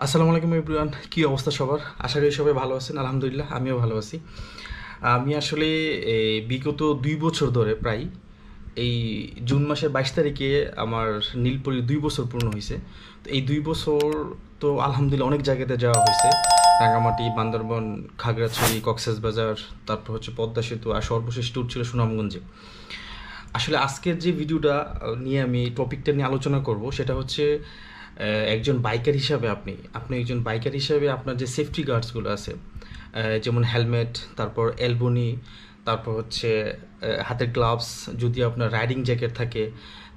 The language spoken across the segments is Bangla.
আসসালামু আলাইকুম এভরিওয়ান, কী অবস্থা সবার? আশা করি সবাই ভালো আছেন। আলহামদুলিল্লাহ আমিও ভালো আছি। আমি আসলে বিগত ২ বছর ধরে প্রায় এই জুন মাসের ২২ তারিখে আমার নীলপরীর ২ বছর পূর্ণ হয়েছে। তো এই ২ বছর তো আলহামদুলিল্লাহ অনেক জায়গাতে যাওয়া হয়েছে। রাঙামাটি, বান্দরবন, খাগড়াছড়ি, কক্সবাজার, তারপর হচ্ছে পদ্মা সেতু, আর সর্বশেষ ট্যুর ছিল সুনামগঞ্জে। আসলে আজকের যে ভিডিওটা নিয়ে আমি টপিকটা নিয়ে আলোচনা করব সেটা হচ্ছে একজন বাইকার হিসাবে আপনি আপনি একজন বাইকার হিসাবে আপনার যে সেফটি গার্ডসগুলো আছে, যেমন হেলমেট, তারপর এলবোনি, তারপর হচ্ছে হাতের গ্লাভস, যদি আপনার রাইডিং জ্যাকেট থাকে,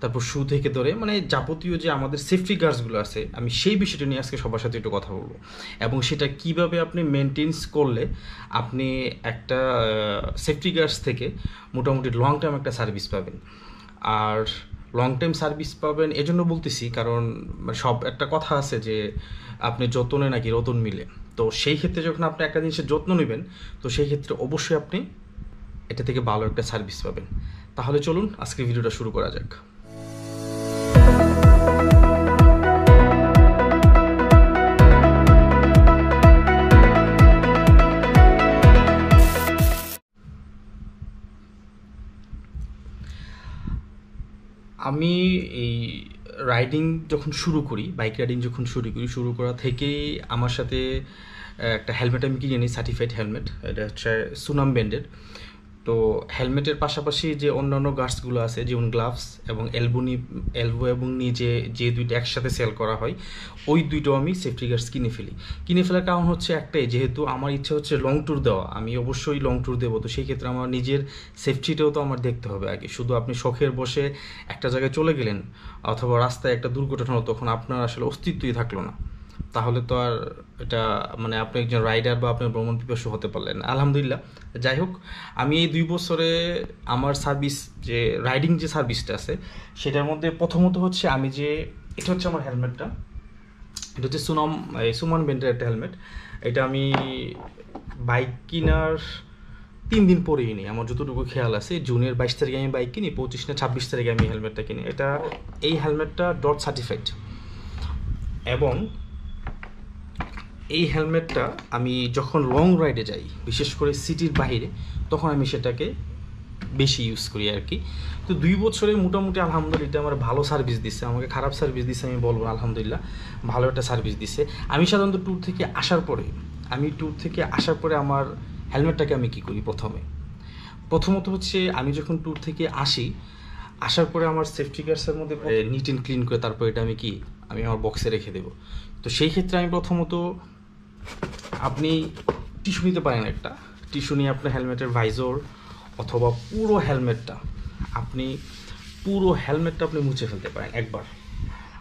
তারপর শু থেকে ধরে মানে যাবতীয় যে আমাদের সেফটি গার্ডসগুলো আছে, আমি সেই বিষয়টা নিয়ে আজকে সবার সাথে একটু কথা বলবো। এবং সেটা কিভাবে আপনি মেনটেন্স করলে আপনি একটা সেফটি গার্ডস থেকে মোটামুটি লং টাইম একটা সার্ভিস পাবেন। আর লং টাইম সার্ভিস পাবেন এজন্য বলতেছি কারণ সব একটা কথা আছে যে আপনি যত্নে নাকি রতন মিলে। তো সেই ক্ষেত্রে যখন আপনি একটা জিনিসের যত্ন নেবেন, তো সেই ক্ষেত্রে অবশ্যই আপনি এটা থেকে ভালো একটা সার্ভিস পাবেন। তাহলে চলুন আজকে ভিডিওটা শুরু করা যাক। আমি এই রাইডিং যখন শুরু করি, বাইক রাইডিং যখন শুরু করা থেকেই আমার সাথে একটা হেলমেট আমি কিনে নিই, সার্টিফাইড হেলমেট। এটা হচ্ছে সুনাম ব্র্যান্ডের। তো হেলমেটের পাশাপাশি যে অন্যান্য গার্ডসগুলো আছে, যেমন গ্লাভস এবং এলবো এবং নি যে দুইটা একসাথে সেল করা হয়, ওই দুইটাও আমি সেফটি গার্ডস কিনে ফেলার কারণ হচ্ছে একটাই, যেহেতু আমার ইচ্ছা হচ্ছে লং ট্যুর দেওয়া, আমি অবশ্যই লং ট্যুর দেবো। তো সেই ক্ষেত্রে আমার নিজের সেফটিটাও তো আমার দেখতে হবে আগে। শুধু আপনি শখের বসে একটা জায়গায় চলে গেলেন অথবা রাস্তায় একটা দুর্ঘটনা হলো, তখন আপনার আসলে অস্তিত্বই থাকলো না। তাহলে তো আর এটা মানে আপনি একজন রাইডার বা আপনি ভ্রমণ পিপাসু হতে পারলেন না। আলহামদুলিল্লাহ, যাই হোক, আমি এই ২ বছরে আমার সার্ভিস, যে রাইডিং যে সার্ভিসটা আছে, সেটার মধ্যে প্রথমত হচ্ছে আমি যে, এটা হচ্ছে আমার হেলমেটটা। এটা হচ্ছে সুমান ব্র্যান্ডের একটা হেলমেট। এটা আমি বাইক কেনার ৩ দিন পরেই নিই, আমার যতটুকু খেয়াল আছে। জুনের ২২ তারিখে আমি বাইক কিনি, ২৫ না ২৬ তারিখে আমি হেলমেটটা কিনি। এই হেলমেটটা ডট সার্টিফাইড। এবং এই হেলমেটটা আমি যখন লং রাইডে যাই, বিশেষ করে সিটির বাইরে, তখন আমি সেটাকে বেশি ইউজ করি আর কি। তো ২ বছরে মোটামুটি আলহামদুলিল্লাহ এটা আমার ভালো সার্ভিস দিচ্ছে। আমাকে খারাপ সার্ভিস দিচ্ছে আমি বলবো, আলহামদুলিল্লাহ ভালো একটা সার্ভিস দিচ্ছে। আমি সাধারণত ট্যুর থেকে আসার পরে আমার হেলমেটটাকে আমি কী করি, প্রথমত হচ্ছে আমি যখন ট্যুর থেকে আসার পরে আমার সেফটি গার্ডসের মধ্যে নিট অ্যান্ড ক্লিন করে তারপর এটা আমি আমার বক্সে রেখে দেবো। তো সেই ক্ষেত্রে আমি প্রথমত, আপনি টিস্যু নিতে পারেন, একটা টিস্যু নিয়ে আপনার হেলমেটের ভাইজর অথবা পুরো হেলমেটটা আপনি মুছে ফেলতে পারেন একবার।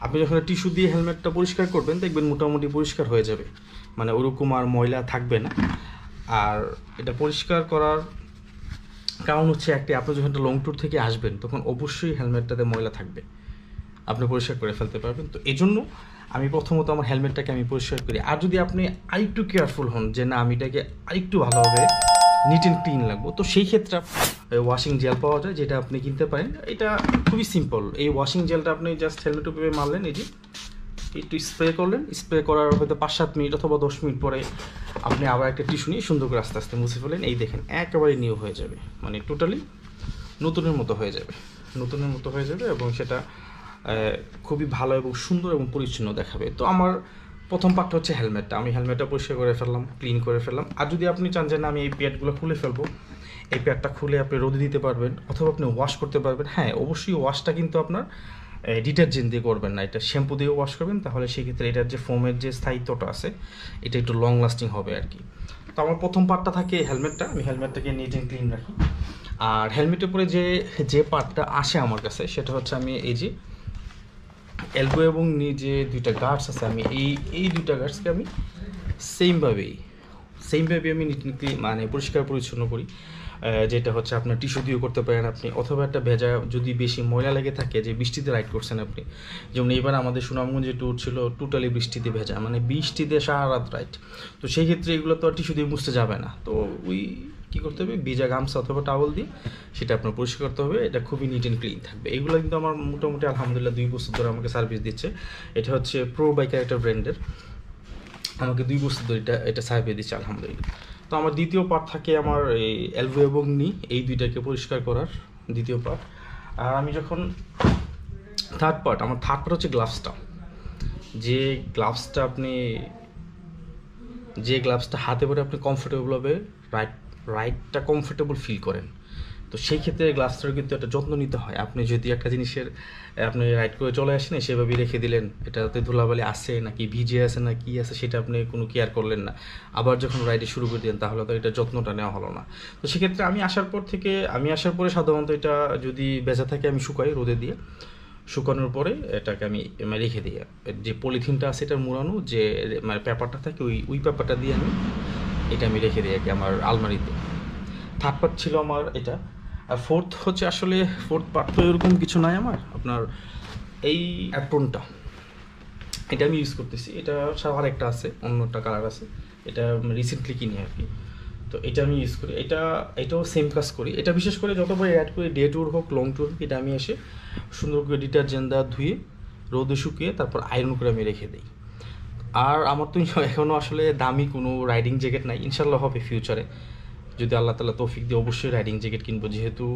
আপনি যখন টিস্যু দিয়ে হেলমেটটা পরিষ্কার করবেন, দেখবেন মোটামুটি পরিষ্কার হয়ে যাবে, মানে ওরকম আর ময়লা থাকবে না। আর এটা পরিষ্কার করার কারণ হচ্ছে একটি, আপনি যখন একটা লং ট্যুর থেকে আসবেন তখন অবশ্যই হেলমেটটাতে ময়লা থাকবে, আপনি পরিষ্কার করে ফেলতে পারবেন। তো এই জন্য আমি প্রথমত আমার হেলমেটটাকে আমি পরিষ্কার করি। আর যদি আপনি আরেকটু কেয়ারফুল হন যে না, আমি এটাকে আরেকটু ভালোভাবে নিট অ্যান্ড ক্লিন লাগবো, তো সেই ক্ষেত্রে ওয়াশিং জেল পাওয়া যায়, যেটা আপনি কিনতে পারেন। এটা খুবই সিম্পল। এই ওয়াশিং জেলটা আপনি জাস্ট হেলমেট উপরে মারলেন, এই যে একটু স্প্রে করার হয়তো ৫-৭ মিনিট অথবা ১০ মিনিট পরে আপনি আবার একটা টিস্যু নিয়ে সুন্দর করে আস্তে আস্তে মুছে ফেলেন। এই দেখেন একেবারে নিউ হয়ে যাবে, মানে টোটালি নতুনের মতো হয়ে যাবে এবং সেটা খুবই ভালো এবং সুন্দর এবং পরিচ্ছন্ন দেখাবে। তো আমার প্রথম পার্টটা হচ্ছে হেলমেটটা। আমি হেলমেটটা পরিষ্কার করে ফেললাম, ক্লিন করে ফেললাম। আর যদি আপনি চান যে না, আমি এই প্যাডগুলো খুলে ফেলবো, এই প্যাডটা খুলে আপনি রোদে দিতে পারবেন অথবা আপনি ওয়াশ করতে পারবেন। হ্যাঁ, অবশ্যই ওয়াশটা কিন্তু আপনার ডিটারজেন্ট দিয়ে করবেন না, এটা শ্যাম্পু দিয়ে ওয়াশ করবেন। তাহলে সেক্ষেত্রে এটার যে ফোমের যে স্থায়িত্বটা আছে, এটা একটু লং লাস্টিং হবে আর কি। তো আমার প্রথম পার্টটা থাকে হেলমেটটা। আমি হেলমেটটাকে নিট অ্যান্ড ক্লিন রাখি। আর হেলমেটের উপরে যে পার্টটা আসে আমার কাছে, সেটা হচ্ছে আমি এই যে এলবো এবং নি যে দুইটা গার্ডস আছে, আমি এই দুইটা গার্ডসকে আমি সেমভাবেই আমি নিট অ্যান্ড ক্লিন মানে পরিষ্কার পরিচ্ছন্ন করি। যেটা হচ্ছে আপনার টিস্যু দিয়েও করতে পারেন আপনি, অথবা একটা ভেজা যদি বেশি ময়লা লেগে থাকে, যে বৃষ্টিতে রাইড করছেন আপনি, যেমন এইবার আমাদের সুনামগঞ্জে ট্যুর ছিল টোটালি বৃষ্টিতে ভেজা, মানে বৃষ্টিতে সারা রাত রাইড। তো সেই ক্ষেত্রে এগুলো তো আর টিস্যু দিয়ে মুছতে যাবে না। তো কী করতে হবে, ভিজা গামছা অথবা টাওয়াল দিয়ে সেটা আপনার পরিষ্কার করতে হবে। এটা খুবই নিট অ্যান্ড ক্লিন থাকবে। এগুলো কিন্তু আমার মোটামুটি আলহামদুলিল্লাহ ২ বছর ধরে আমাকে সার্ভিস দিচ্ছে। এটা হচ্ছে প্রো বাইকার একটা ব্র্যান্ডের। আমাকে 2 বছর ধরে এটা সার্ভে দিচ্ছে আলহামদুলিল্লাহ। তো আমার দ্বিতীয় পার্ট থাকে আমার এই এলবো এবং নি, এই দুইটাকে পরিষ্কার করার দ্বিতীয় পার্ট। আর আমি যখন থার্ড পার্ট হচ্ছে গ্লাভসটা। যে গ্লাভসটা হাতে পরে আপনি কমফোর্টেবলভাবে রাইডটা কমফোর্টেবল ফিল করেন, তো সেই ক্ষেত্রে গ্লাভসটার কিন্তু একটা যত্ন নিতে হয়। আপনি যদি একটা জিনিসের আপনি রাইড করে চলে আসেন, সেভাবেই রেখে দিলেন, এটাতে ধুলাবালি আছে নাকি ভিজে আছে না কি আছে সেটা আপনি কোনো কেয়ার করলেন না, আবার যখন রাইডে শুরু করে দিলেন, তাহলে তো এটা যত্নটা নেওয়া হলো না। তো সেক্ষেত্রে আমি আসার পরে সাধারণত এটা যদি ভেজা থাকে আমি শুকাই রোদে দিয়ে, শুকানোর পরে এটাকে আমি রেখে দিই। যে পলিথিনটা আছে এটার মুড়ানো যে পেপারটা থাকে, ওই পেপারটা দিয়ে আমি রেখে দিই আর কি আমার আলমারিতে। থার্ড পার্ট ছিল আমার এটা। আর ফোর্থ পার্ট তো এরকম কিছু নাই আমার। আপনার এই অ্যাপ্রনটা, এটা আমি ইউজ করতেছি। এটা আর একটা আছে, অন্য একটা কালার আছে, এটা রিসেন্টলি কিনি আর কি। তো এটা আমি ইউজ করি, এটাও সেম কাজ করি। এটা বিশেষ করে যতবার অ্যাড করি, ডে ট্যুর হোক লং ট্যুর হোক, এটা আমি এসে সুন্দর করে ডিটারজেন্ট দেওয়া ধুয়ে রোদে শুকিয়ে তারপর আয়রন করে আমি রেখে দিই। আর আমার তো এখনও আসলে দামি কোনো রাইডিং জ্যাকেট নাই, ইনশাল্লাহ হবে ফিউচারে যদি আল্লাহ তাআলা তৌফিক দিয়ে। অবশ্যই রাইডিং জ্যাকেট কিনবো, যেহেতু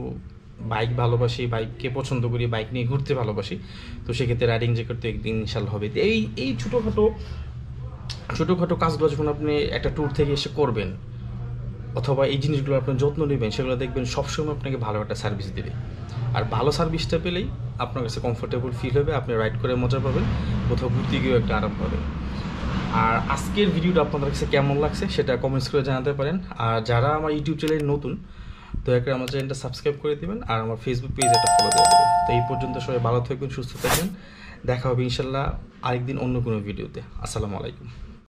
বাইক ভালোবাসি, বাইককে পছন্দ করি, বাইক নিয়ে ঘুরতে ভালোবাসি। তো সেক্ষেত্রে রাইডিং জ্যাকেট তো একদিন ইনশাল্লাহ হবে। এই ছোটোখাটো কাজগুলো যখন আপনি একটা ট্যুর থেকে এসে করবেন, অথবা এই জিনিসগুলো আপনার যত্ন নেবেন, সেগুলো দেখবেন সবসময় আপনাকে ভালো একটা সার্ভিস দেবে। আর ভালো সার্ভিসটা পেলেই আপনার কাছে কমফোর্টেবল ফিল হবে, আপনি রাইড করে মজা পাবেন, কোথাও ঘুরতে গিয়েও একটা আরাম পাবেন। আর আজকের ভিডিওটা আপনাদের কাছে কেমন লাগছে সেটা কমেন্টস করে জানাতে পারেন। আর যারা আমার ইউটিউব চ্যানেল নতুন, দয়া করে আমার চ্যানেলটা সাবস্ক্রাইব করে দেবেন, আর আমার ফেসবুক পেজ একটা ফলো করে দেবেন। তো এই পর্যন্ত সবাই ভালো থাকবেন, সুস্থ থাকবেন। দেখা হবে ইনশাল্লাহ আরেকদিন অন্য কোনো ভিডিওতে। আসসালামু আলাইকুম।